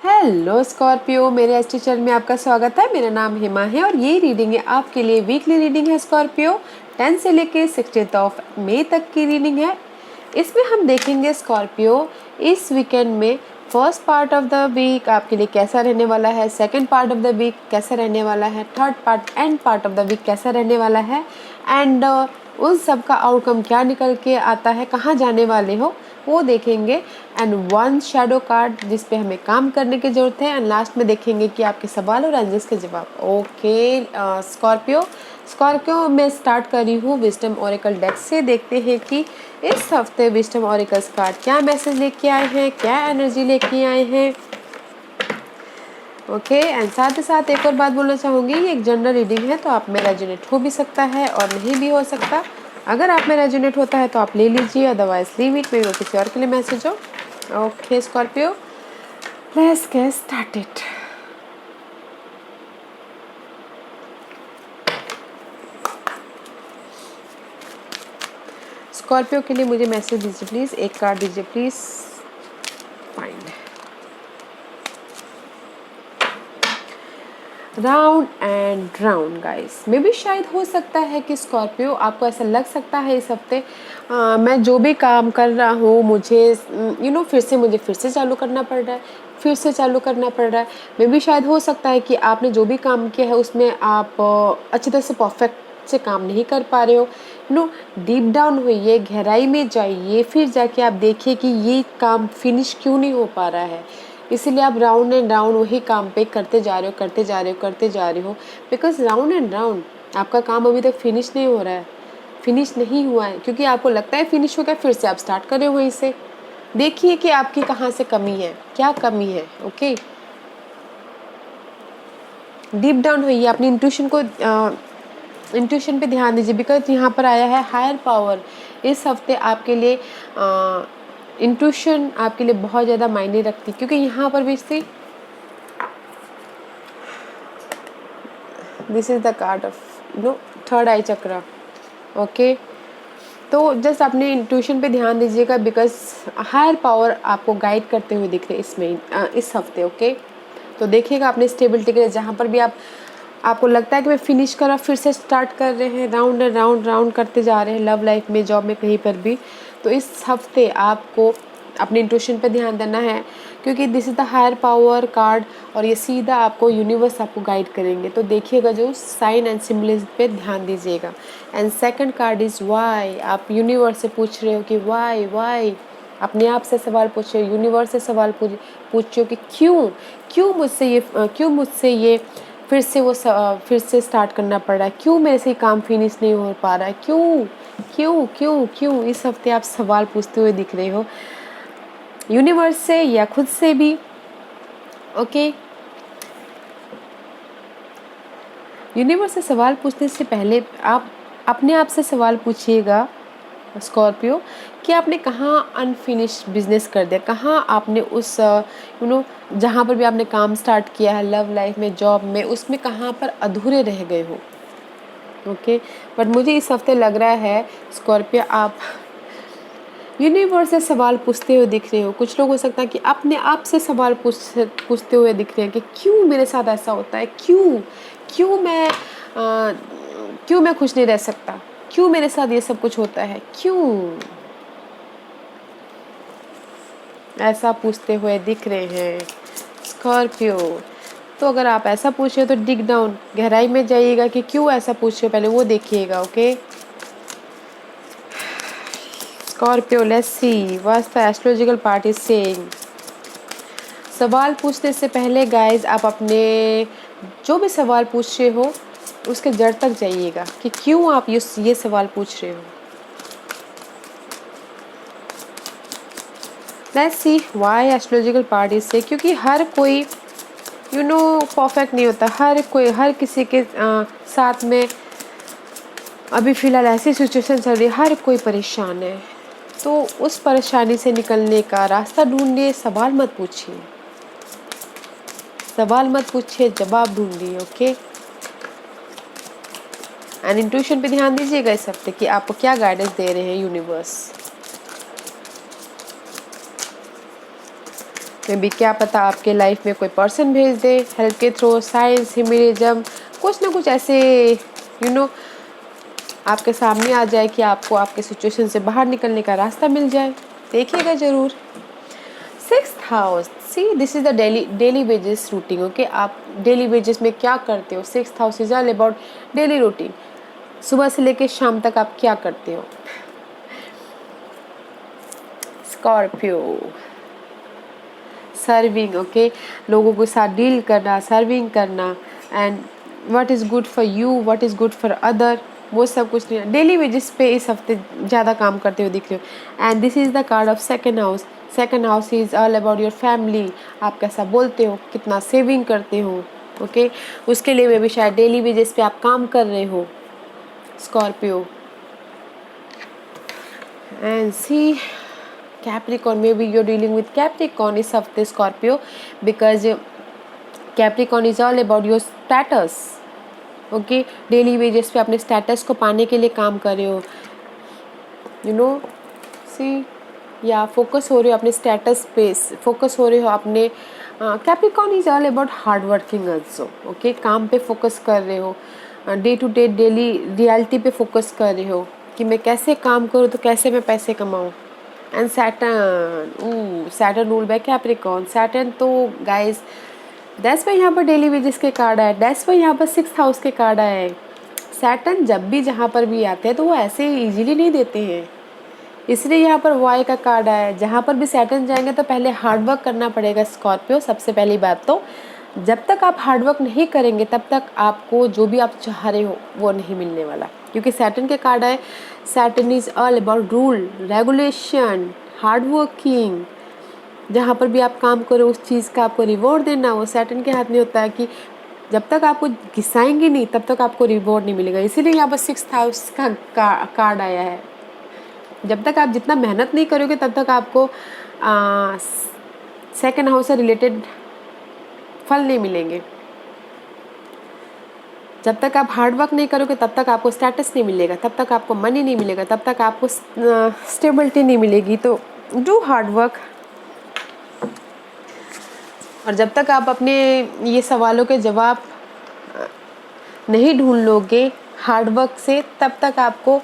Hello Scorpio, मेरे astro channel में आपका स्वागत है। मेरा नाम हेमा है और ये रीडिंग है आपके लिए वीकली रीडिंग है स्कॉर्पियो। 10 से लेके 16 मई तक की रीडिंग है। इसमें हम देखेंगे स्कॉर्पियो इस वीकेंड में first part of the week आपके लिए कैसा रहने वाला है, second part of the week कैसा रहने वाला है, third part end part of the week कैसा रहने वाला है एंड उन सब का आउटकम क्या निकल के आता है, कहाँ जाने वाले हो वो देखेंगे। एंड वन शैडो कार्ड जिस पे हमें काम करने की ज़रूरत है। एंड लास्ट में देखेंगे कि आपके सवाल और एंजल्स के जवाब। ओके स्कॉर्पियो मैं स्टार्ट कर रही हूँ विजडम ओरेकल डेक से। देखते हैं कि इस हफ्ते विजडम ओरेकल्स कार्ड क्या मैसेज लेके आए हैं, क्या एनर्जी लेके आए हैं। ओके एंड साथ ही साथ एक और बात बोलना चाहूँगी, ये एक जनरल रीडिंग है तो आप में रेजोनेट हो भी सकता है और नहीं भी हो सकता। अगर आप में रेजोनेट होता है तो आप ले लीजिए, अदरवाइज लीव इट, मेरे किसी और के लिए मैसेज हो। Okay Scorpio, let's get started. Scorpio के लिए मुझे मैसेज दीजिए प्लीज़, एक कार्ड दीजिए please. Fine, round and round guys. मे भी शायद हो सकता है कि स्कॉर्पियो आपको ऐसा लग सकता है इस हफ्ते मैं जो भी काम कर रहा हूँ मुझे फिर से चालू करना पड़ रहा है, फिर से चालू करना पड़ रहा है। मे भी शायद हो सकता है कि आपने जो भी काम किया है उसमें आप अच्छी तरह से परफेक्ट से काम नहीं कर पा रहे हो। डीप डाउन होइए, गहराई में जाइए, फिर जाके आप देखिए कि ये काम फिनिश क्यों नहीं हो पा रहा है। इसीलिए आप राउंड एंड राउंड वही काम पे करते जा रहे हो बिकॉज राउंड एंड राउंड आपका काम अभी तक फिनिश नहीं हो रहा है, फिनिश नहीं हुआ है क्योंकि आपको लगता है फिनिश हो गया, फिर से आप स्टार्ट कर रहे हो वहीं से। देखिए कि आपकी कहाँ से कमी है, क्या कमी है। ओके डीप डाउन होइए, अपनी इंट्यूशन पे ध्यान दीजिए बिकॉज यहाँ पर आया है हायर पावर। इस हफ्ते आपके लिए इंट्यूशन आपके लिए बहुत ज़्यादा मायने रखती क्योंकि यहाँ पर भी see this is the card of third I chakra. Okay तो जस्ट अपने इंट्यूशन पे ध्यान दीजिएगा बिकॉज हायर पावर आपको गाइड करते हुए दिख रहे इसमें इस हफ्ते। ओके तो देखिएगा अपने स्टेबिलिटी के लिए जहाँ पर भी आपको लगता है कि मैं फिनिश करा, फिर से स्टार्ट कर रहे हैं, राउंड एंड राउंड राउंड करते जा रहे हैं, लव लाइफ में, जॉब में, कहीं पर भी। तो इस हफ्ते आपको अपने इंट्यूशन पे ध्यान देना है क्योंकि this is the higher power card और ये सीधा आपको यूनिवर्स आपको गाइड करेंगे। तो देखिएगा जो साइन एंड सिम्बलिज्म पे ध्यान दीजिएगा। And second card is why. आप यूनिवर्स से पूछ रहे हो कि वाई अपने आप से सवाल पूछ रहे हो, यूनिवर्स से सवाल पूछ रहे हो कि क्यों मुझसे ये फिर से स्टार्ट करना पड़ रहा है, क्यों मेरे से काम फिनिश नहीं हो पा रहा है, क्यों इस हफ्ते आप सवाल पूछते हुए दिख रहे हो यूनिवर्स से या खुद से भी। ओके यूनिवर्स से सवाल पूछने से पहले आप अपने आप से सवाल पूछिएगा स्कॉर्पियो कि आपने कहाँ अनफिनिश बिजनेस कर दिया, कहाँ आपने उस जहाँ पर भी आपने काम स्टार्ट किया है, लव लाइफ में, जॉब में, उसमें कहाँ पर अधूरे रह गए हो। ओके बट मुझे इस हफ्ते लग रहा है स्कॉर्पियो आप यूनिवर्स से सवाल पूछते हुए दिख रहे हो। कुछ लोग हो सकता है कि अपने आप से सवाल पूछते हुए दिख रहे हैं कि क्यों मेरे साथ ऐसा होता है, क्यों मैं खुश नहीं रह सकता, क्यों मेरे साथ ये सब कुछ होता है, क्यों ऐसा पूछते हुए दिख रहे हैं स्कॉर्पियो। तो अगर आप ऐसा पूछ रहे हो तो डिग डाउन, गहराई में जाइएगा कि क्यों ऐसा पूछ रहे हो, पहले वो देखिएगा। Okay Scorpio, let's see what's the astrological part is saying. सवाल पूछने से पहले गाइज आप अपने जो भी सवाल पूछ रहे हो उसके जड़ तक जाइएगा कि क्यों आप ये सवाल पूछ रहे हो। Let's see why astrological part is से, क्योंकि हर कोई परफेक्ट नहीं होता, हर किसी के साथ में अभी फ़िलहाल ऐसी सिचुएशन चल रही है, हर कोई परेशान है। तो उस परेशानी से निकलने का रास्ता ढूंढिए, सवाल मत पूछिए, जवाब ढूंढिए। ओके एंड इंट्यूशन पे ध्यान दीजिएगा इस हफ्ते कि आपको क्या गाइडेंस दे रहे हैं यूनिवर्स। मे बी क्या पता आपके लाइफ में कोई पर्सन भेज दे हेल्प के थ्रू, साइंस, ह्यूमनिज्म, कुछ ना कुछ ऐसे आपके सामने आ जाए कि आपको आपके सिचुएशन से बाहर निकलने का रास्ता मिल जाए। देखिएगा ज़रूर। 6th house, see this is the daily wages routine. Okay, आप डेली वेजेस में क्या करते हो? 6th house is all about daily routine. सुबह से लेकर शाम तक आप क्या करते हो? Scorpio, serving. ओके, लोगों के साथ डील करना, सर्विंग करना, and what is good for you, what is good for other, वो सब कुछ नहीं। डेली वेजेस पे इस हफ्ते ज़्यादा काम करते हुए दिख रहे हो। And this is the card of second house. Second house is all about your family. आप कैसा बोलते हो, कितना सेविंग करते हो। ओके, उसके लिए में भी शायद डेली वेजेस पे आप काम कर रहे हो, Scorpio. And see Capricorn, maybe you're dealing with Capricorn इस हफ्ते, Scorpio, because Capricorn is all about your status. Okay, daily wages पे अपने स्टेटस को पाने के लिए काम कर रहे हो, सी, या फोकस हो रहे हो अपने स्टेटस पे, फोकस हो रहे हो अपने। Capricorn is all about hard working also. Okay, काम पे फोकस कर रहे हो, day to day daily reality पे फोकस कर रहे हो कि मैं कैसे काम करूँ तो कैसे मैं पैसे कमाऊँ। And Saturn rule by Capricorn. Saturn तो गाइस दैट्स वाई यहाँ पर डेली वेजेस के कार्ड आए, दैट्स वाई यहाँ पर 6th हाउस के कार्ड आए। सैटर्न जब भी जहाँ पर भी आते हैं तो वो ऐसे इजीली नहीं देते हैं, इसलिए यहाँ पर वाई का कार्ड आया है। जहाँ पर भी सैटर्न जाएंगे तो पहले हार्डवर्क करना पड़ेगा स्कॉर्पियो। सबसे पहली बात तो जब तक आप हार्डवर्क नहीं करेंगे तब तक आपको जो भी आप चाह रहे हो वो नहीं मिलने वाला, क्योंकि सैटर्न के कार्ड आए। Saturn is all about rule, regulation, hard working. जहाँ पर भी आप काम करो उस चीज़ का आपको रिवॉर्ड देना, वो सैटर्न के हाथ में होता है कि जब तक आपको घिसाएंगे नहीं तब तक आपको रिवॉर्ड नहीं मिलेगा। इसीलिए यहाँ पर 6th हाउस का कार्ड आया है। जब तक आप जितना मेहनत नहीं करोगे तब तक आपको सेकेंड हाउस से रिलेटेड फल नहीं मिलेंगे। जब तक आप हार्ड वर्क नहीं करोगे तब तक आपको स्टेटस नहीं मिलेगा, तब तक आपको मनी नहीं मिलेगा, तब तक आपको स्टेबिलिटी नहीं मिलेगी। तो डू हार्ड वर्क। और जब तक आप अपने ये सवालों के जवाब नहीं ढूंढ लोगे हार्ड वर्क से, तब तक आपको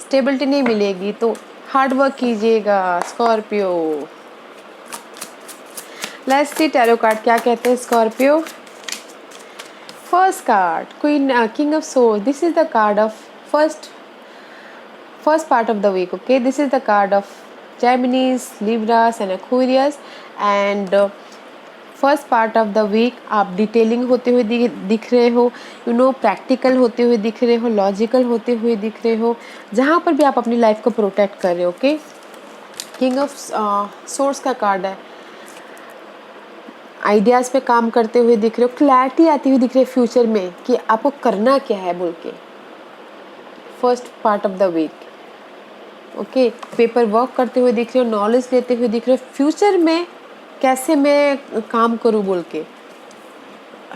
स्टेबिलिटी नहीं मिलेगी। तो हार्ड वर्क कीजिएगा Scorpio. Let's see tarot card क्या कहते हैं Scorpio. First card queen, king of swords. This is the card of first part of the week. Okay, this is the card of Geminis, Libras and Aquarius, and first part of the week आप detailing होते हुए दिख रहे हो, practical होते हुए दिख रहे हो, लॉजिकल होते हुए दिख रहे हो, जहाँ पर भी आप अपनी लाइफ को प्रोटेक्ट कर रहे हो। ओके, किंग ऑफ सोर्स का कार्ड है। आइडियाज़ पे काम करते हुए दिख रहे हो, क्लैरिटी आती हुई दिख रही है फ्यूचर में कि आपको करना क्या है बोल के। First part of the week okay, paperwork करते हुए दिख रहे हो, नॉलेज लेते हुए दिख रहे हो, फ्यूचर में कैसे मैं काम करूँ बोल के।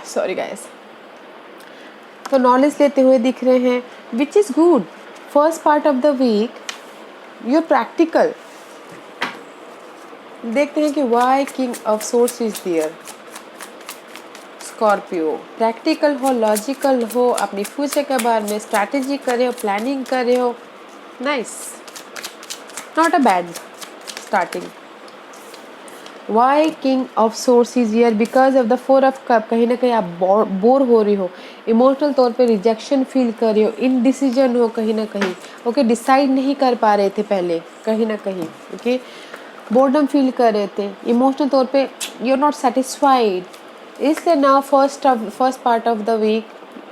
सॉरी गाइस, तो नॉलेज लेते हुए दिख रहे हैं, which is good. First part of the week your practical. देखते हैं कि why king of swords is there. Scorpio practical हो, लॉजिकल हो, अपनी फ्यूचर के बारे में स्ट्रैटेजी कर रहे हो, प्लानिंग कर रहे हो। Nice, not a bad starting. Why king of swords is here because of the 4 of cup. कहीं ना कहीं आप बोर हो रही हो, इमोशनल तौर पे रिजेक्शन फील कर रही हो, इनडिसीजन हो कहीं ना कहीं। ओके, डिसाइड नहीं कर पा रहे थे पहले कहीं ना कहीं। ओके, बोर्डम फील कर रहे थे, इमोशनल तौर पे यू आर नॉट सेटिस्फाइड। इसलिए now first part of the week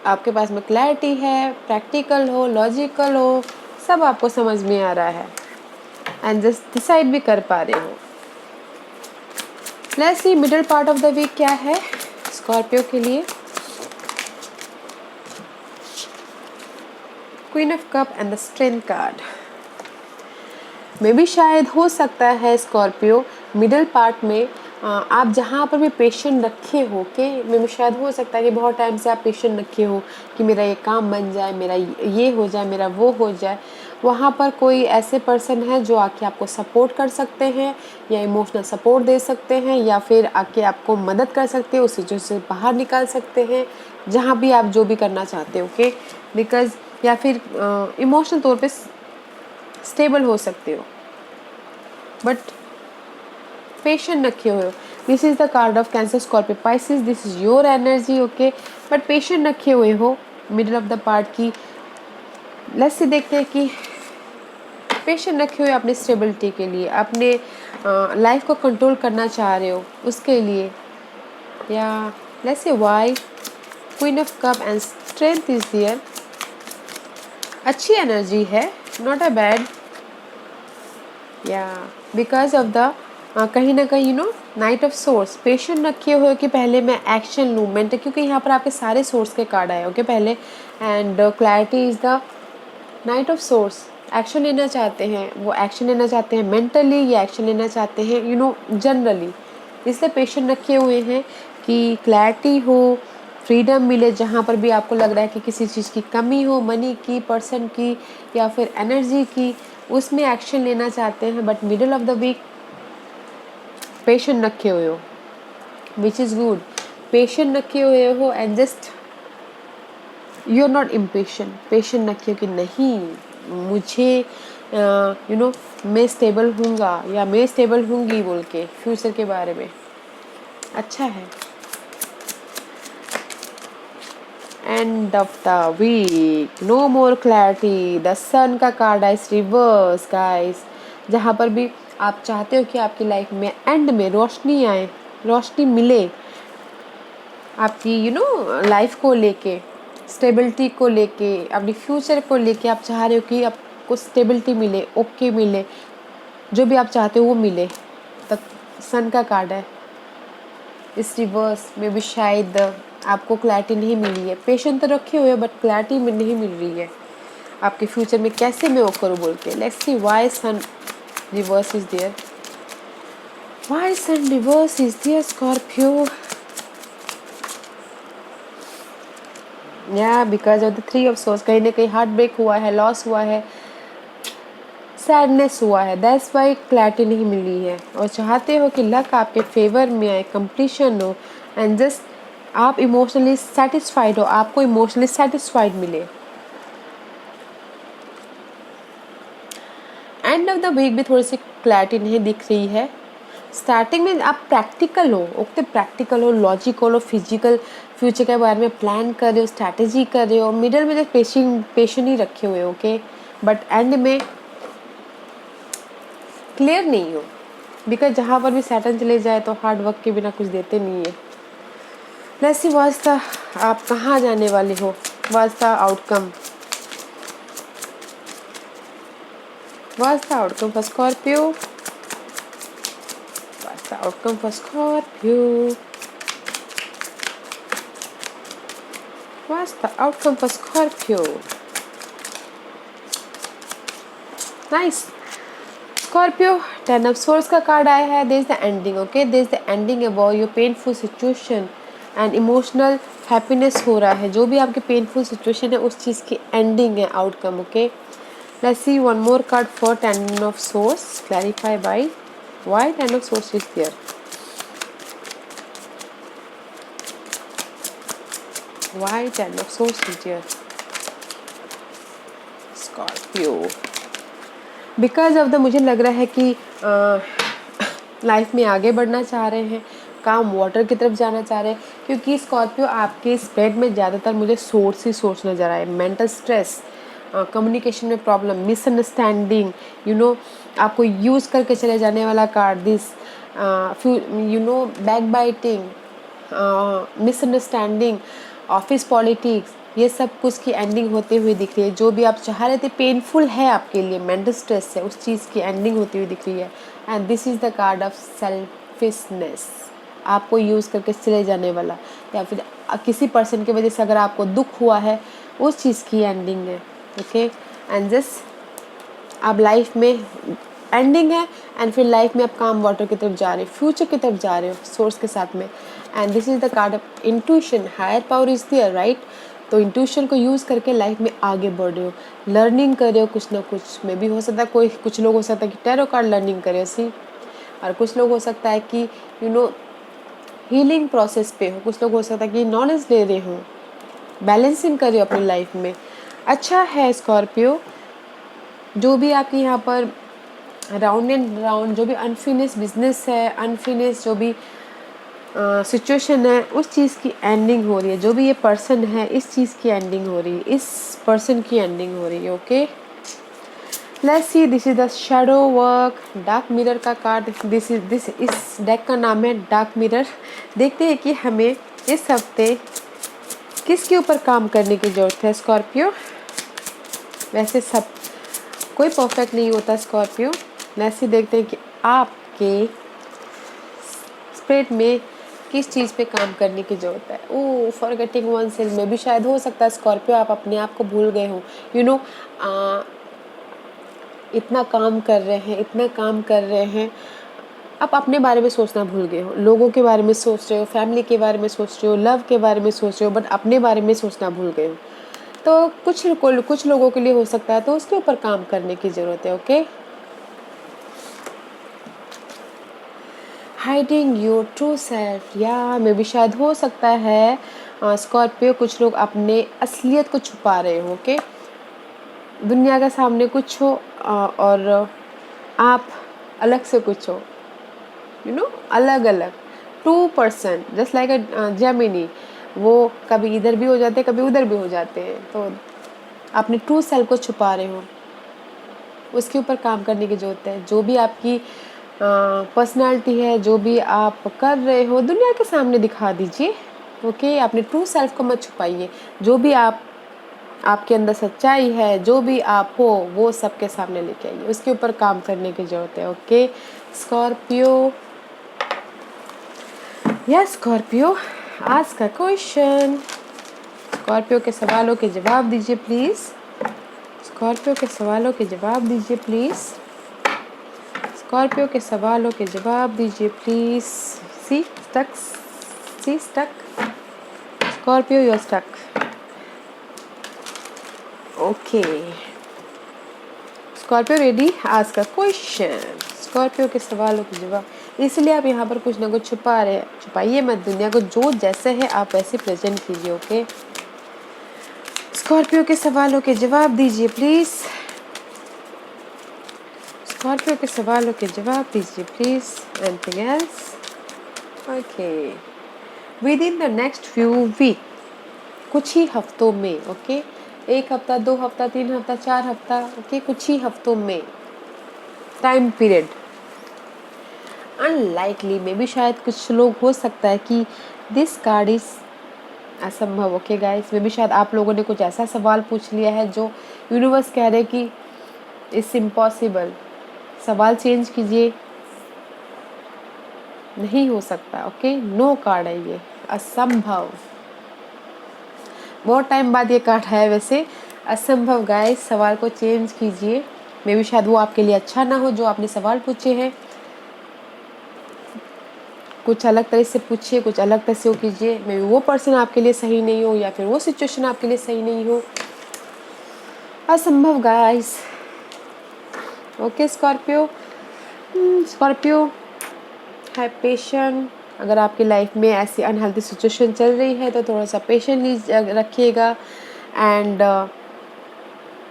आपके पास में क्लैरिटी है, प्रैक्टिकल हो, लॉजिकल हो, सब आपको समझ में आ रहा है एंड जस्ट डिसाइड भी कर पा रहे हो। Let's see middle part of the week क्या है स्कॉर्पियो के लिए। Queen of cup and the strength card. Maybe शायद हो सकता है स्कॉर्पियो मिडिल पार्ट में आप जहाँ पर भी पेशेंट रखे हो के मे भी शायद हो सकता है कि बहुत टाइम से आप पेशेंट रखे हो कि मेरा ये काम बन जाए, मेरा ये हो जाए, मेरा वो हो जाए, वहाँ पर कोई ऐसे पर्सन है जो आके आपको सपोर्ट कर सकते हैं या इमोशनल सपोर्ट दे सकते हैं या फिर आके आपको मदद कर सकते हैं, उस सिचुएशन से बाहर निकाल सकते हैं, जहाँ भी आप जो भी करना चाहते हो, ओके। बिकॉज या फिर इमोशनल तौर पे स्टेबल हो सकते हो बट पेशेंट रखे हुए हो। This is the card of cancer, Scorpio, Pisces, this is your energy, okay. But patient रखे हुए हो मिडिल ऑफ द पार्ट की। लेट्स से देखते हैं कि पेशेंट रखे हुए अपने स्टेबिलिटी के लिए, अपने लाइफ को कंट्रोल करना चाह रहे हो उसके लिए, या let's say why queen of cup and strength is there. अच्छी एनर्जी है, नॉट अ बैड, या बिकॉज ऑफ द कहीं ना कहीं नाइट ऑफ सोर्स। पेशेंट रखे हुए कि पहले मैं एक्शन लूँ मेंटल, क्योंकि यहाँ पर आपके सारे सोर्स के कार्ड आए, ओके, पहले। And clarity is the night of source. Action लेना चाहते हैं, वो एक्शन लेना चाहते हैं मेंटली या एक्शन लेना चाहते हैं जनरली, इसलिए पेशेंट रखे हुए हैं कि क्लैरिटी हो, फ्रीडम मिले, जहाँ पर भी आपको लग रहा है कि किसी चीज़ की कमी हो, मनी की, पर्सन की या फिर एनर्जी की, उसमें एक्शन लेना चाहते हैं। But middle of the week patient रखे हुए हो, विच इज़ गुड। पेशेंट रखे हुए हो and just you are not impatient. Patient रखे हो कि नहीं, मुझे मैं स्टेबल हूँगा या मैं स्टेबल हूँगी बोल के फ्यूचर के बारे में। अच्छा है। End of the week, no more clarity, the sun का कार्ड है रिवर्स गाइस। जहाँ पर भी आप चाहते हो कि आपकी लाइफ में एंड में रोशनी आए, रोशनी मिले आपकी लाइफ को लेके, स्टेबिलिटी को लेके, अपनी फ्यूचर को लेके, आप चाह रहे हो कि आपको स्टेबिलिटी मिले, ओके मिले, जो भी आप चाहते हो वो मिले। तक सन का कार्ड है इस रिवर्स में भी शायद आपको क्लैरिटी नहीं मिली है। पेशेंट तो रखे हुए बट क्लैरिटी में नहीं मिल रही है आपके फ्यूचर में कैसे मैं वो करूँ बोल के। Let's see why sun reverse is there, why sun reverse is there Scorpio. या because of the three of swords, कहीं ना कहीं हार्ट ब्रेक हुआ है, लॉस हुआ है, सैडनेस हुआ है, दैट्स वाई क्लैरिटी नहीं मिली है। और चाहते हो कि लक आपके फेवर में आए, कंप्लीशन हो एंड जस्ट आप इमोशनली सेटिस्फाइड हो, आपको इमोशनली सेटिस्फाइड मिले। एंड ऑफ द वीक भी थोड़ी सी क्लैरिटी नहीं दिख रही है। स्टार्टिंग में आप प्रैक्टिकल हो, ओके, प्रैक्टिकल हो, लॉजिकल हो, फिजिकल फ्यूचर के बारे में प्लान कर रहे हो, स्ट्रैटेजी कर रहे हो, मिडल में जो पेशेंट ही रखे हुए हो, ओके। बट एंड में क्लियर नहीं हो, बिकॉज जहाँ पर भी सैटर्न चले जाए तो हार्ड वर्क के बिना कुछ देते नहीं है। लेट्स सी व्हाट्स द, आप कहाँ जाने वाले हो, what's the outcome, what's the outcome for Scorpio, what's the outcome for Scorpio, what's the outcome for Scorpio. Nice Scorpio, 10 of swords का कार्ड आया है। There is the ending, okay, there is the ending about your painful situation and emotional happiness हो रहा है। जो भी आपकी painful situation है उस चीज़ की एंडिंग है, outcome, okay. Let's see one more card for 10 of swords, clarify by why 10 of swords is there, why 10 of swords is there Scorpio. Because of the, मुझे लग रहा है कि लाइफ में आगे बढ़ना चाह रहे हैं, काम वाटर की तरफ जाना चाह रहे हैं, क्योंकि स्कॉर्पियो आपके स्प्रेड में ज़्यादातर मुझे सोर्स ही सोर्स नज़र आए। मेंटल स्ट्रेस, कम्युनिकेशन में प्रॉब्लम, मिसअंडरस्टैंडिंग, आपको यूज़ करके चले जाने वाला card, this back biting, misunderstanding, office politics, ये सब कुछ की एंडिंग होते हुए दिख रही है। जो भी आप चाह रहे थे पेनफुल है आपके लिए, मेंटल स्ट्रेस है, उस चीज़ की एंडिंग होती हुई दिख रही है। And this is the card of selfishness, आपको यूज़ करके चले जाने वाला, या फिर किसी पर्सन की वजह से अगर आपको दुख हुआ है उस चीज़ की एंडिंग है, ओके। एंड जस्ट आप लाइफ में एंडिंग है, एंड फिर लाइफ में आप काम वाटर की तरफ जा रहे हो, फ्यूचर की तरफ जा रहे हो सोर्स के साथ में। And this is the card of intuition, higher power is there, right. तो इंट्यूशन को यूज़ करके लाइफ में आगे बढ़ रहे हो, लर्निंग कर रहे हो कुछ ना कुछ। में भी हो सकता है कोई, कुछ लोग हो सकता है कि टैरो कार्ड लर्निंग करे सी, और कुछ लोग हो सकता है कि हीलिंग प्रोसेस पे हो, कुछ लोग हो सकता है कि नॉलेज ले रहे हो, बैलेंसिंग कर रहे हो अपनी लाइफ में। अच्छा है स्कॉर्पियो, जो भी आपके यहाँ पर राउंड एंड राउंड जो भी अनफिनिश बिजनेस है, अनफिनिश जो भी सिचुएशन है, उस चीज़ की एंडिंग हो रही है। जो भी ये पर्सन है, इस चीज़ की एंडिंग हो रही है, इस पर्सन की एंडिंग हो रही है। Okay, let's C, this is the shadow work, dark mirror का कार्ड। दिस इस डेक का नाम है डार्क मिरर। देखते हैं कि हमें इस हफ्ते किसके ऊपर काम करने की ज़रूरत है स्कॉर्पियो। वैसे सब कोई परफेक्ट नहीं होता स्कॉर्पियो। लेट्स सी, देखते हैं कि आपके स्पिरिट में किस चीज़ पे काम करने की ज़रूरत है। ओह, फॉरगेटिंग वन सेल्फ में भी शायद हो सकता है स्कॉर्पियो आप अपने आप को भूल गए हो। इतना काम कर रहे हैं, इतना काम कर रहे हैं, आप अपने बारे में सोचना भूल गए हो। लोगों के बारे में सोच रहे हो, फैमिली के बारे में सोच रहे हो, लव के बारे में सोच रहे हो, बट अपने बारे में सोचना भूल गए हो। तो कुछ लोगों के लिए हो सकता है, तो उसके ऊपर काम करने की ज़रूरत है। Okay, hiding your true self, या मे भी शायद हो सकता है स्कॉर्पियो कुछ लोग अपने असलियत को छुपा रहे हो। ओके, दुनिया के सामने कुछ हो और आप अलग से कुछ हो, अलग अलग, two person just like a Gemini. वो कभी इधर भी हो जाते हैं, कभी उधर भी हो जाते हैं। तो अपने ट्रू सेल्फ को छुपा रहे हो, उसके ऊपर काम करने की ज़रूरत है। जो भी आपकी पर्सनालिटी है, जो भी आप कर रहे हो, दुनिया के सामने दिखा दीजिए। ओके, अपने ट्रू सेल्फ को मत छुपाइए। जो भी आपके अंदर सच्चाई है, जो भी आप हो, वो सबके सामने लेके आइए, उसके ऊपर काम करने की ज़रूरत है। ओके स्कॉर्पियो, यस स्कॉर्पियो, आज का क्वेश्चन, स्कॉर्पियो के सवालों के जवाब दीजिए प्लीज़। स्कॉर्पियो के सवालों के जवाब दीजिए प्लीज़। स्कॉर्पियो के सवालों के जवाब दीजिए please. See stuck, Scorpio you are stuck. Okay Scorpio, ready? आज का क्वेश्चन, स्कॉर्पियो के सवालों के जवाब। इसलिए आप यहाँ पर कुछ ना कुछ छुपा रहे हैं, छुपाइए मत। दुनिया को जो जैसे है आप वैसे प्रेजेंट कीजिए। ओके, स्कॉर्पियो के सवालों के जवाब दीजिए प्लीज़। स्कॉर्पियो के सवालों के जवाब दीजिए please. Anything else? Okay, within the next few week, कुछ ही हफ्तों में। ओके, 1 हफ्ता, 2 हफ्ता, 3 हफ्ता, 4 हफ्ता, ओके, कुछ ही हफ्तों में, टाइम पीरियड अनलाइकली में भी शायद कुछ लोग हो सकता है कि दिस कार्ड इज असंभव। ओके गाइस, में भी शायद आप लोगों ने कुछ ऐसा सवाल पूछ लिया है जो यूनिवर्स कह रहे कि इट्स इम्पॉसिबल। सवाल चेंज कीजिए, नहीं हो सकता। ओके, नो कार्ड है ये, असंभव। बहुत टाइम बाद ये कार्ड है वैसे, असंभव गाइस। सवाल को चेंज कीजिए, मे भी शायद वो आपके लिए अच्छा ना हो जो आपने सवाल पूछे हैं। कुछ अलग तरह से पूछिए, कुछ अलग तरह से वो कीजिए। मे भी वो पर्सन आपके लिए सही नहीं हो, या फिर वो सिचुएशन आपके लिए सही नहीं हो। असंभव गाइस। ओके स्कॉर्पियो, स्कॉर्पियो है पेशेंट। अगर आपकी लाइफ में ऐसी अनहेल्दी सिचुएशन चल रही है तो थोड़ा सा पेशेंटली रखिएगा, एंड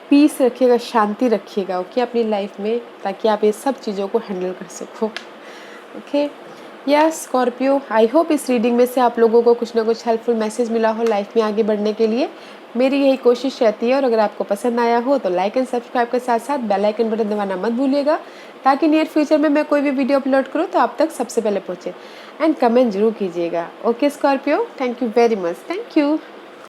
पीस रखिएगा, शांति रखिएगा। ओके, अपनी लाइफ में, ताकि आप ये सब चीज़ों को हैंडल कर सको। Okay yes Scorpio, I hope इस रीडिंग में से आप लोगों को कुछ ना कुछ हेल्पफुल मैसेज मिला हो लाइफ में आगे बढ़ने के लिए। मेरी यही कोशिश रहती है। और अगर आपको पसंद आया हो तो लाइक एंड सब्सक्राइब के साथ साथ बेल आइकन बटन दबाना मत भूलिएगा, ताकि नियर फ्यूचर में मैं कोई भी वीडियो अपलोड करूँ तो आप तक सबसे पहले पहुँचे। एंड कमेंट जरूर कीजिएगा। Okay Scorpio, thank you very much, thank you.